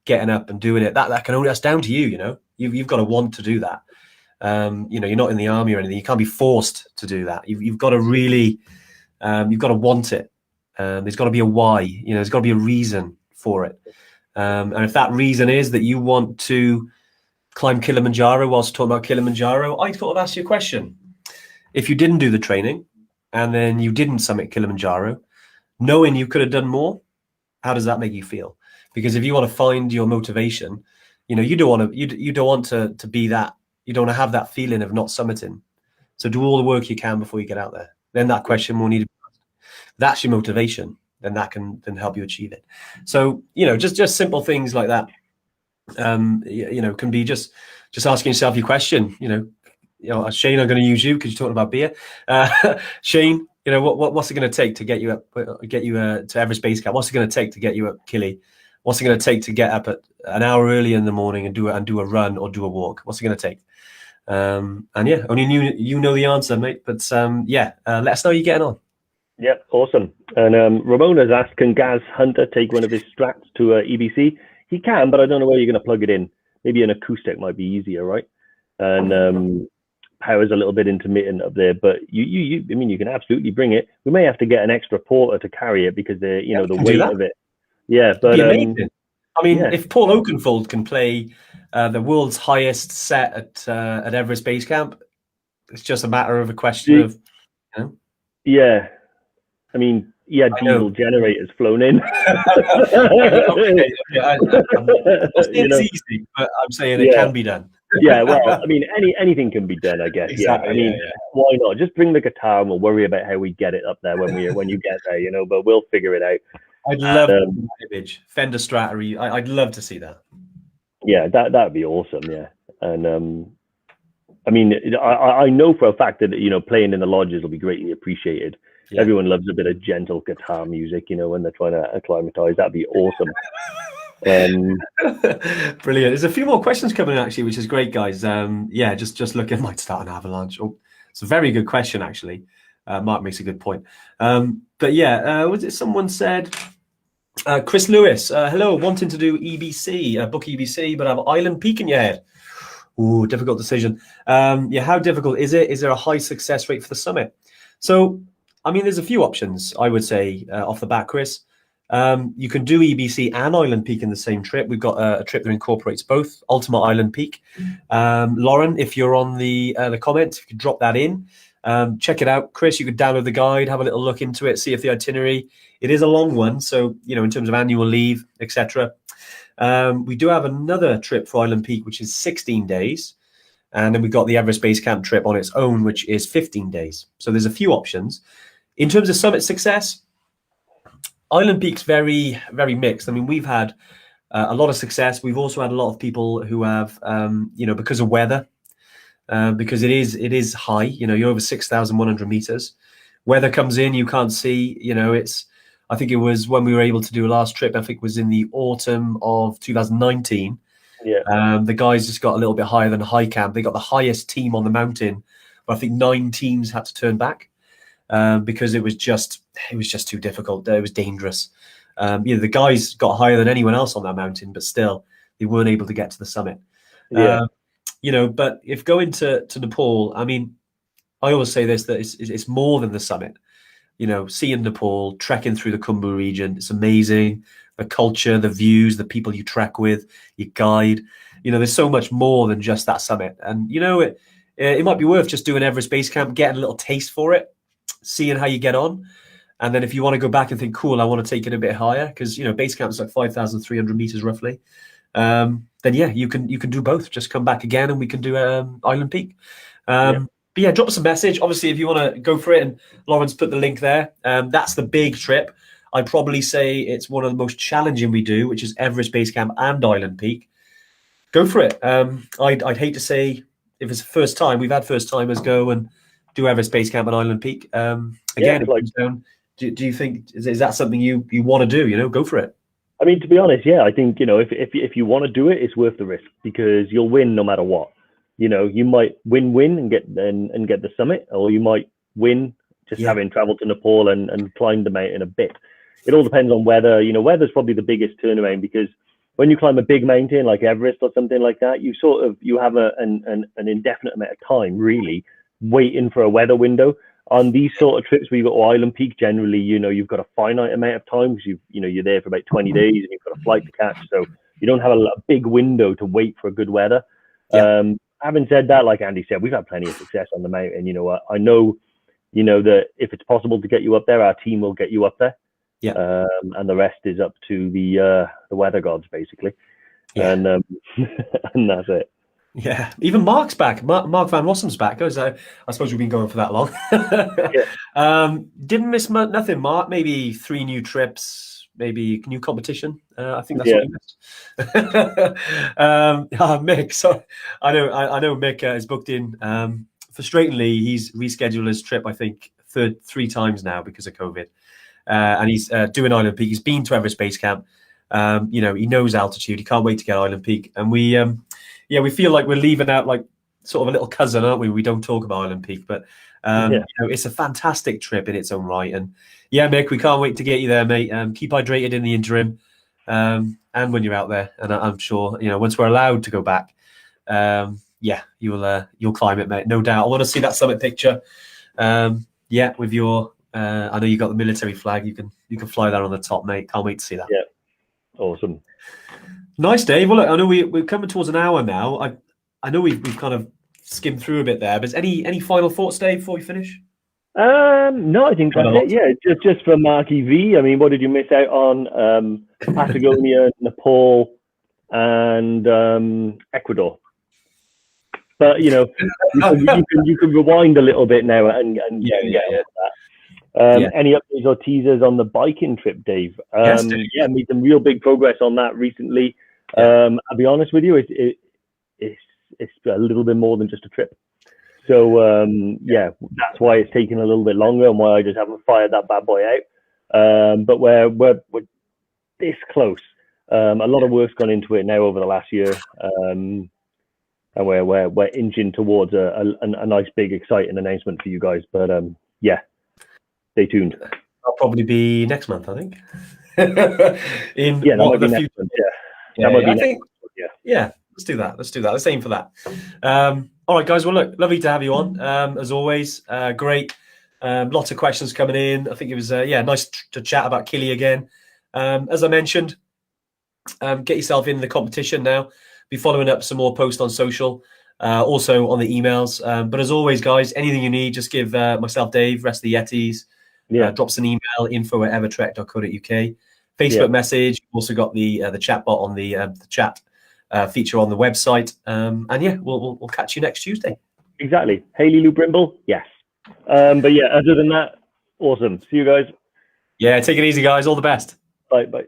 getting up and doing it. That's down to you. You've got to want to do that. You're not in the army or anything. You can't be forced to do that. You've got to really, you've got to want it. There's got to be a why. There's got to be a reason for it. And if that reason is that you want to climb Kilimanjaro, whilst talking about Kilimanjaro, I thought I'd ask you a question. If you didn't do the training and then you didn't summit Kilimanjaro, knowing you could have done more, how does that make you feel? Because if you want to find your motivation, you don't want to be that. You don't want to have that feeling of not summiting. So do all the work you can before you get out there. Then that question will need to be asked. That's your motivation. Then that can help you achieve it. So just simple things like that. Can be just asking yourself your question. Shane, I'm going to use you because you're talking about beer. Shane, what's it going to take to get you to Everest Base Camp? What's it going to take to get you up Kili? What's it going to take to get up at an hour early in the morning and do a run or do a walk? What's it going to take? Only you know the answer, mate. But let us know how you're getting on. Yep, awesome. And Ramona's asked, can Gaz Hunter take one of his strats to EBC? He can, but I don't know where you're going to plug it in. Maybe an acoustic might be easier, right? And power's a little bit intermittent up there, but you can absolutely bring it. We may have to get an extra porter to carry it because the weight of it. Yeah, but if Paul Oakenfold can play the world's highest set at Everest Base Camp, it's just a matter of a question of, Yeah, diesel generators flown in. It's easy, but I'm saying it can be done. Yeah, well, anything can be done, I guess. Exactly, why not? Just bring the guitar and we'll worry about how we get it up there when you get there, but we'll figure it out. I'd love that image. Fender Strat. I'd love to see that. Yeah, that'd be awesome. Yeah. And I know for a fact that, playing in the lodges will be greatly appreciated. Yeah. Everyone loves a bit of gentle guitar music, when they're trying to acclimatize. That'd be awesome. Brilliant. There's a few more questions coming actually, which is great, guys. Just looking, might start an avalanche. Oh, it's a very good question actually. Mark makes a good point. But yeah, was it someone said? Chris Lewis, hello, wanting to do EBC, book EBC, but have Island Peak in your head. Ooh, difficult decision. Yeah, how difficult is it? Is there a high success rate for the summit? So, I mean, there's a few options, I would say, off the bat, Chris. You can do EBC and Island Peak in the same trip. We've got a trip that incorporates both, Ultimate Island Peak. Lauren, if you're on the comments, if you could drop that in. Check it out. Chris, you could download the guide, have a little look into it, see if the itinerary, it is a long one. So, you know, in terms of annual leave, etc. We do have another trip for Island Peak, which is 16 days. And then we've got the Everest Base Camp trip on its own, which is 15 days. So there's a few options. In terms of summit success, Island Peak's very, very mixed. I mean, we've had a lot of success. We've also had a lot of people who have, you know, because of weather, because it is high, you know, you're over 6,100 meters. Weather comes in, you can't see, you know, I think it was when we were able to do a last trip, I think it was in the autumn of 2019. Yeah. The guys just got a little bit higher than high camp. They got the highest team on the mountain, but I think 9 teams had to turn back because it was just too difficult. It was dangerous. You know, the guys got higher than anyone else on that mountain, but still they weren't able to get to the summit. Yeah. You know, but if going to Nepal, I mean, I always say this, that it's more than the summit. You know, seeing Nepal, trekking through the Khumbu region, it's amazing. The culture, the views, the people you trek with, your guide. You know, there's so much more than just that summit. And, you know, it might be worth just doing Everest Base Camp, getting a little taste for it, seeing how you get on. And then if you want to go back and think, cool, I want to take it a bit higher, because, you know, base camp is like 5,300 meters roughly. Then yeah, you can do both. Just come back again and we can do Island Peak. But yeah, drop us a message. Obviously, if you want to go for it, and Lauren's put the link there. That's the big trip. I'd probably say it's one of the most challenging we do, which is Everest Base Camp and Island Peak. Go for it. I'd hate to say if it's the first time. We've had first timers go and do Everest Base Camp and Island Peak. Again, do you think is that something you want to do? You know, go for it. I mean, to be honest, yeah, I think, you know, if you want to do it, it's worth the risk, because you'll win no matter what. You know, you might win and get the summit, or you might win just having traveled to Nepal and climbed the mountain a bit. It all depends on weather. You know, weather's probably the biggest turnaround, because when you climb a big mountain like Everest or something like that, you have an indefinite amount of time really waiting for a weather window. On these sort of trips where you go to Island Peak, generally, you know, you've got a finite amount of time, because you're there for about 20 days and you've got a flight to catch, so you don't have a big window to wait for good weather. Having said that, like Andy said, we've had plenty of success on the mountain. You know, I know, you know, that if it's possible to get you up there, our team will get you up there. Yeah. And the rest is up to the weather gods, basically. Yeah. And and that's it. Yeah, even Mark's back. Mark Van Rossum's back. I suppose we've been going for that long. Didn't miss nothing, Mark. Maybe 3 new trips, maybe new competition. I think that's what he missed. Mick. So I know Mick is booked in. Frustratingly, he's rescheduled his trip, I think, 3 times now because of COVID. And he's doing Island Peak. He's been to Everest Base Camp. You know, he knows altitude. He can't wait to get Island Peak. And we feel like we're leaving out like sort of a little cousin, aren't we? We don't talk about Island Peak, but you know, it's a fantastic trip in its own right. And yeah, Mick, we can't wait to get you there, mate. Keep hydrated in the interim, and when you're out there. And I'm sure, you know, once we're allowed to go back, you'll climb it, mate. No doubt. I want to see that summit picture. With your, I know you got the military flag. You can fly that on the top, mate. Can't wait to see that. Yeah, awesome. Nice, Dave. Well, look, I know we're coming towards an hour now. I know we've kind of skimmed through a bit there, but any final thoughts, Dave, before we finish? No, I think that's it. Yeah, just for Marky V. I mean, what did you miss out on? Patagonia, Nepal, and Ecuador. But you know, you can rewind a little bit now and get that. Any updates or teasers on the biking trip, Dave? Yes, Dave. Yeah, made some real big progress on that recently. I'll be honest with you, it's a little bit more than just a trip. So that's why it's taking a little bit longer and why I just haven't fired that bad boy out. But we're this close. A lot of work's gone into it now over the last year, and we're inching towards a nice big exciting announcement for you guys. But stay tuned. That'll probably be next month, I think. In Yeah, that might be the next future. month, yeah. Yeah, That might be I next think. month, yeah. Yeah, let's do that. Let's aim for that. All right, guys. Well, look, lovely to have you on. As always, great. Lots of questions coming in. I think it was nice to chat about Killy again. As I mentioned, get yourself in the competition now. Be following up some more posts on social, also on the emails. But as always, guys, anything you need, just give myself, Dave, rest of the Yetis. Drop us an email, info@evertrek.co.uk. Facebook message. Also got the chat bot on the chat feature on the website. And yeah, we'll catch you next Tuesday. Exactly. Hayley Lou Brimble, yes. But yeah, other than that, awesome. See you guys. Yeah, take it easy, guys. All the best. Bye.